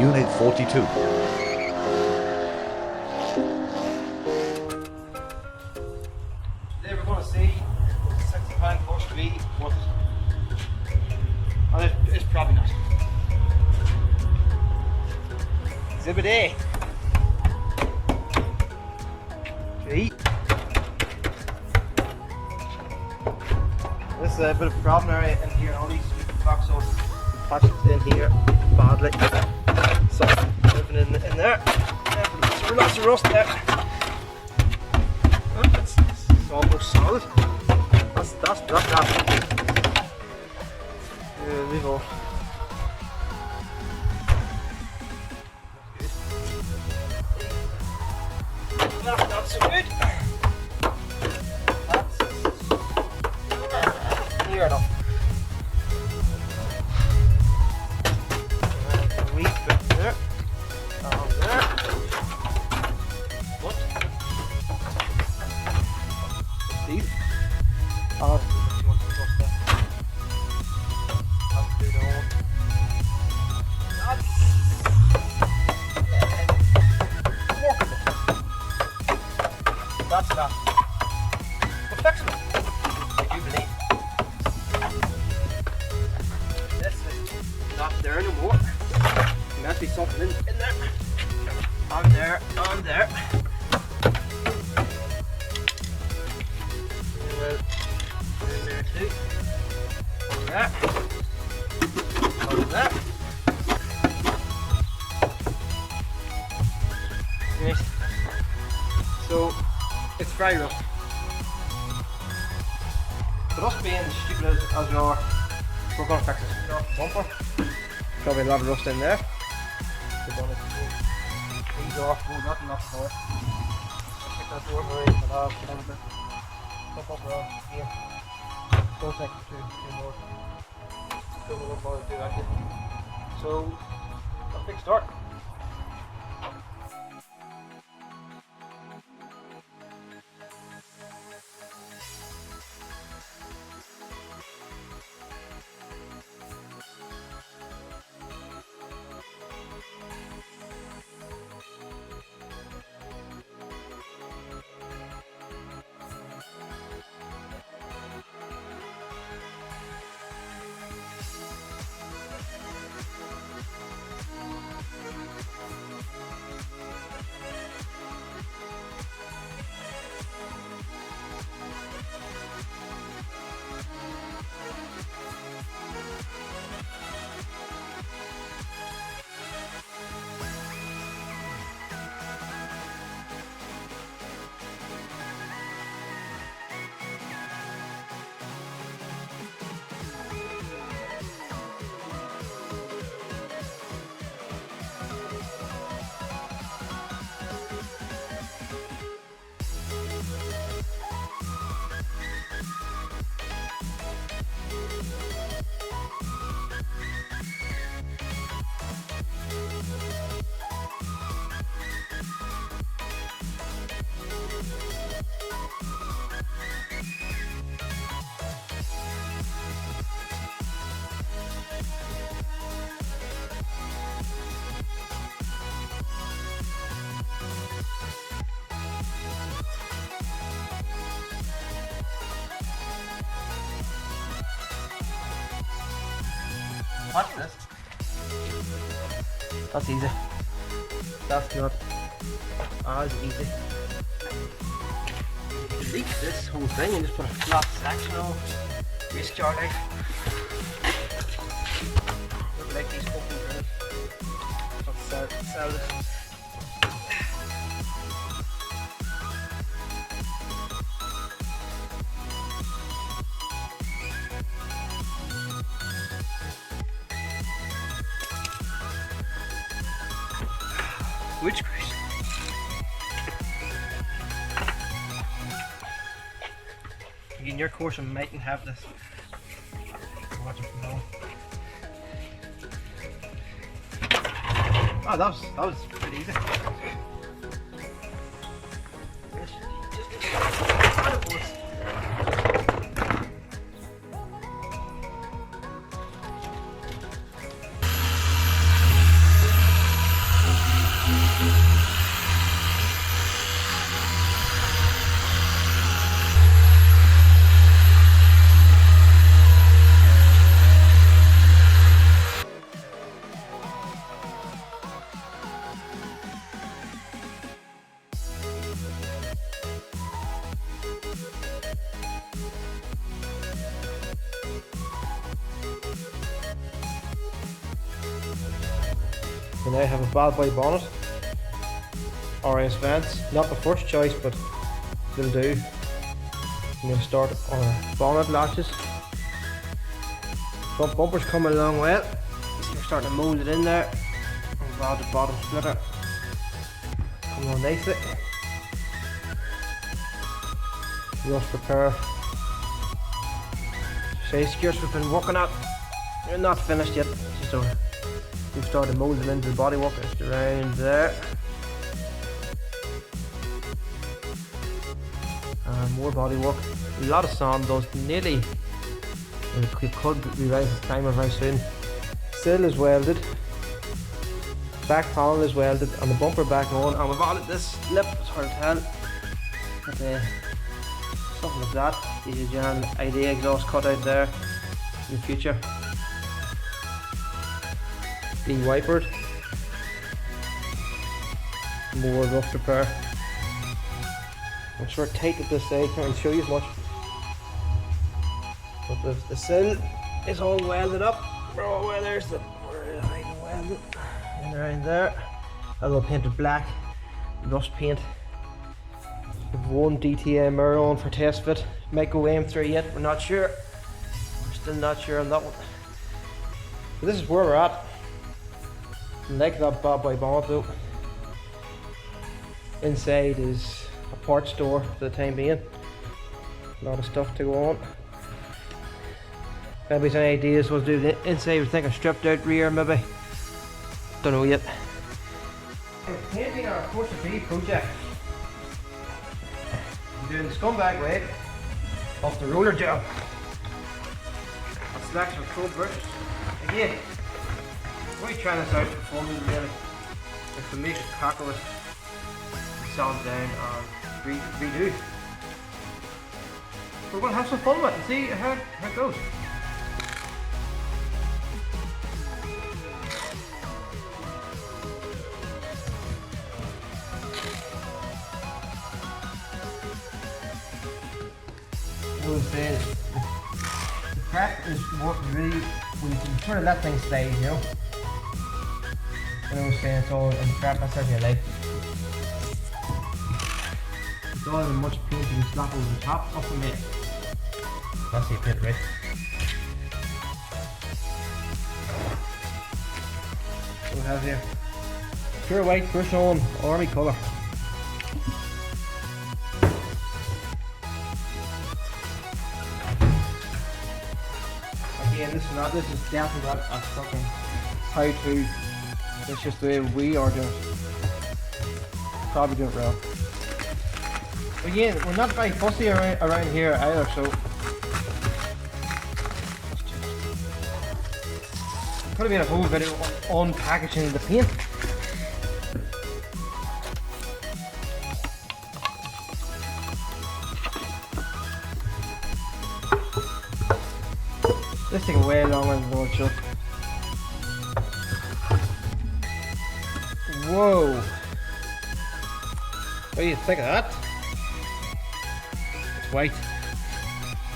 Unit 42. Today we're going to see £60 Corsa B worth it. And it's probably not. Exhibit A. B. This is a bit of a problem area in here. All these Vauxhall patches in here badly. So living in there. So lots of rust there. Oh, it's almost solid. That's that. Leave off. That's not so good. That's near enough. A wee bit there. Down there. What? These? Oh, you want to cross that? That's good on. That's that. But flexible, I do believe. This is not there no more. There must be something in there. On there, on there. Well, in there too. On there. On there. Yes. So, it's very rough. But us being as stupid as we are, we're going to fix it. Bumper. Probably a lot of rust in there. We're going to take these off. Oh, nothing off the door. I'll pick that door away, but I'll get everything. Pop up around here. Don't take it too more. Don't know what bother to do that yet. So, a big start. Watch this. That's easy. That's not as easy. Delete this whole thing and just put a flat section on. Waste jar knife. Look like these fucking things. Let's sell this. Which in your course, I mightn't have this. Watch it from home. Oh, that was pretty easy. We now have a bad boy bonnet. RS vents, not the first choice, but they'll do. I'm going to start on our bonnet latches. Front bumper's coming along well. So we're starting to mould it in there. We've got the bottom splitter coming on nicely. Rust repair. Say skirts we've been working at. They're not finished yet, so we've started moulding into the bodywork. Just around there. And more bodywork. A lot of sand does nearly. We could be ready for timer very soon. Sill is welded. Back panel is welded and the bumper back on, and we've added this lip, it's hard to tell. But something like that. This is your ID exhaust cut out there in the future. Being wipered. More rough repair. I'm sure tight at this side, can't show you as much. But the sill is all welded up. Oh, well, there's the welded. And around there, a little painted black, rust paint. We've one DTM mirror on for test fit. Might go M3 yet, we're not sure. We're still not sure on that one. But this is where we're at. Like that bad boy bonnet though. Inside is a parts store for the time being. A lot of stuff to go on. Maybe some ideas we'll do the inside. We're thinking stripped out rear maybe. Don't know yet. We're painting our Corsa B project. We're doing the scumbag way off the roller job. Slacks with cold brushes. Again, we're trying this out for fun really. If we make it crackle it, sand down and redo. We're going to have some fun with it and see how it goes. Says the prep is what really when you can sort of let things slide, you know. What I was saying, it's all in the prep, that's how you like. It's all in much paint you can slap over the top of the it. That's the paint, right? What we have here? Pure white brush on army colour. Again, this is definitely not a fucking how-to. It's just the way we are doing it. Probably do it well. Again, we're not very fussy around here either, so could have been a whole video on packaging the paint. This thing way longer than the old chuck. Whoa! What do you think of that? It's white.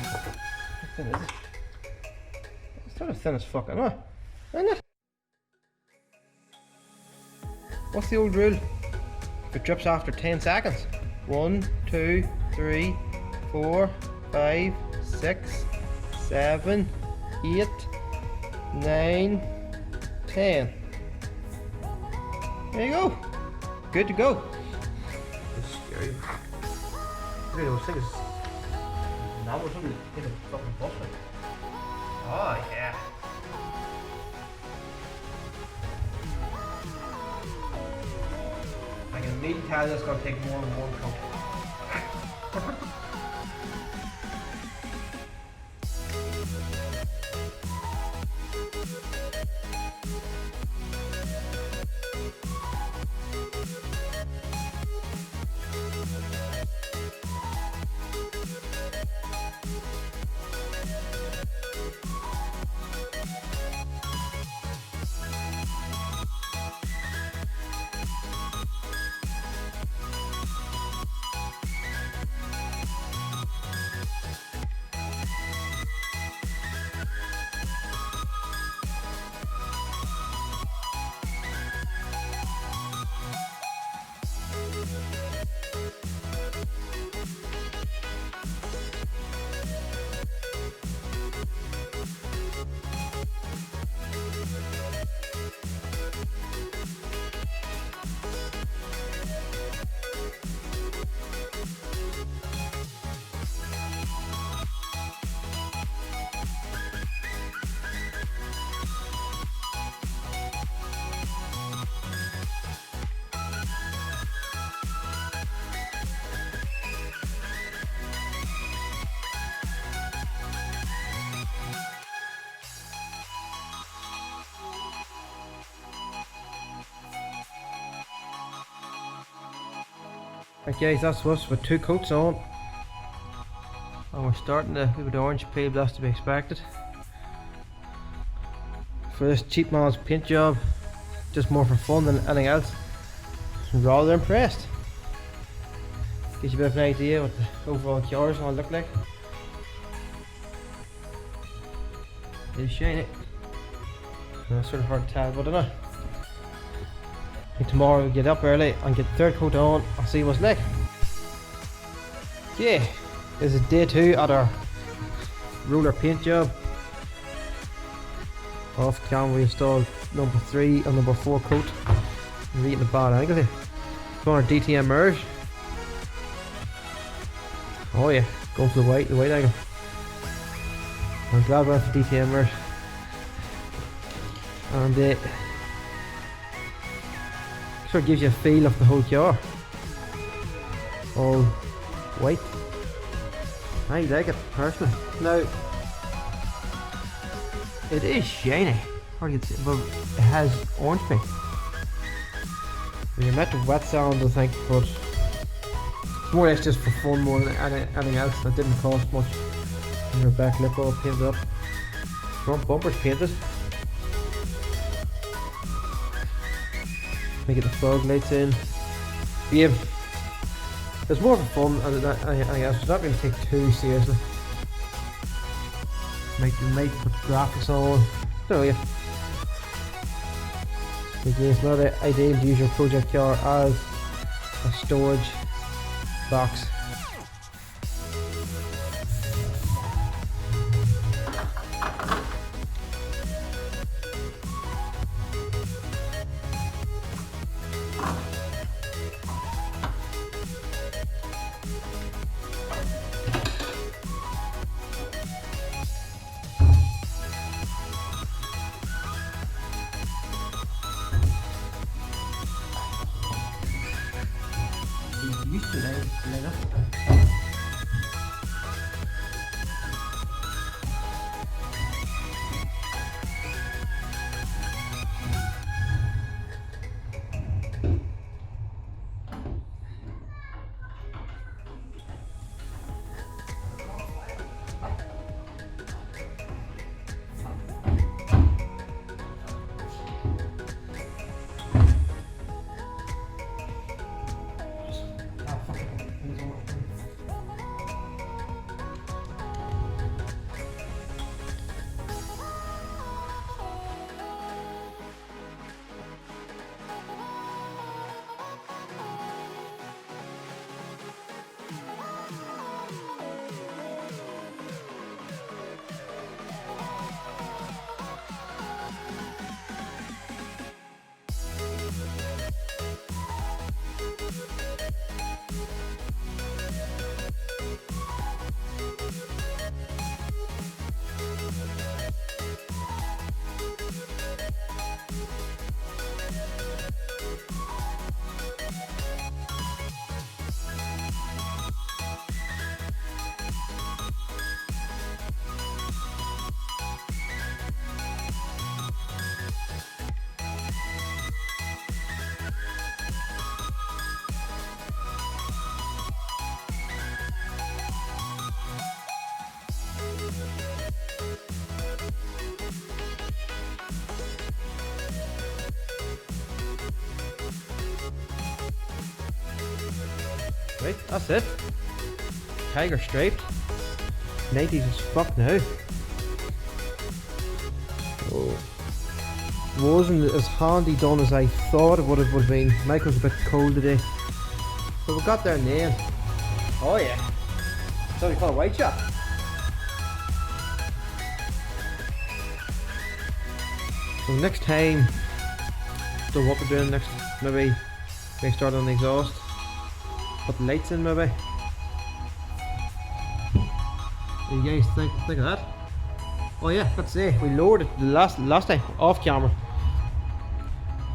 How thin is it? It's not as thin as fuck, isn't it? What's the old rule? It drips after 10 seconds. 1, 2, 3, 4, 5, 6, 7, 8, 9, 10. There you go. Good to go. It's scary. Look at those things. Now we're going to get a fucking busted. Oh yeah. I can immediately tell this is going to take more than one coat. Right guys, that's us with 2 coats on. And we're starting to with the orange peel, that's to be expected. For this cheap man's paint job, just more for fun than anything else. I'm rather impressed. Gives you a bit of an idea what the overall car is going to look like. It's shiny. It's sort of hard to tell, but I don't know. I think tomorrow we'll get up early and get the 3rd coat on and see what's like. Yeah, this is day 2 at our roller paint job. Off camera we installed number 3 and number 4 coat. We're eating a bad angle here. It's on our DTM merge. Oh yeah, going for the white angle. I'm glad we went for DTM merge. And it sort of gives you a feel of the whole car. All white. I like it personally. Now, it is shiny, but it has orange paint. You're meant to wet sand, I think, but it's more or less just for fun more than anything else. That didn't cost much. And your back lip all painted up. Front bumper's painted. Make it the fog lights in. But yeah, it's more for fun than anything else. It's not going to take too seriously. Might put graphics on. So yeah. Again, it's not ideal to use your project car as a storage box. Used to later. Right, that's it. Tiger striped. 90s as fuck now. Oh. Wasn't as handy done as I thought it would have been. Michael's a bit cold today. But we got there in the end. Oh yeah. So we call a white shot. So next time, so what we're doing next, maybe start on the exhaust. Put the lights in maybe. What do you guys think of that? Oh yeah, let's see. We lowered it the last time off camera.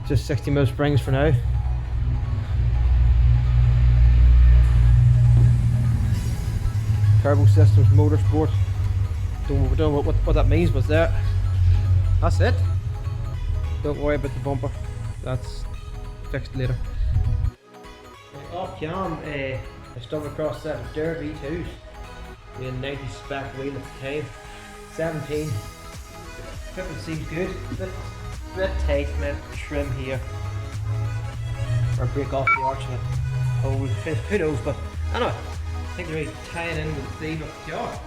Just 60mm springs for now. Turbo systems, motorsport. Don't know what that means, but there. That's it. Don't worry about the bumper. That's fixed later. top cam, I stumbled across that Derby 2s. We had 90 spec wheel at the time. 17. Equipment seems good. Bit tight, man. Trim here. Or break off the arch of it. Hole. Who knows, but anyway, I think they're really tying in with the sleeve of the car.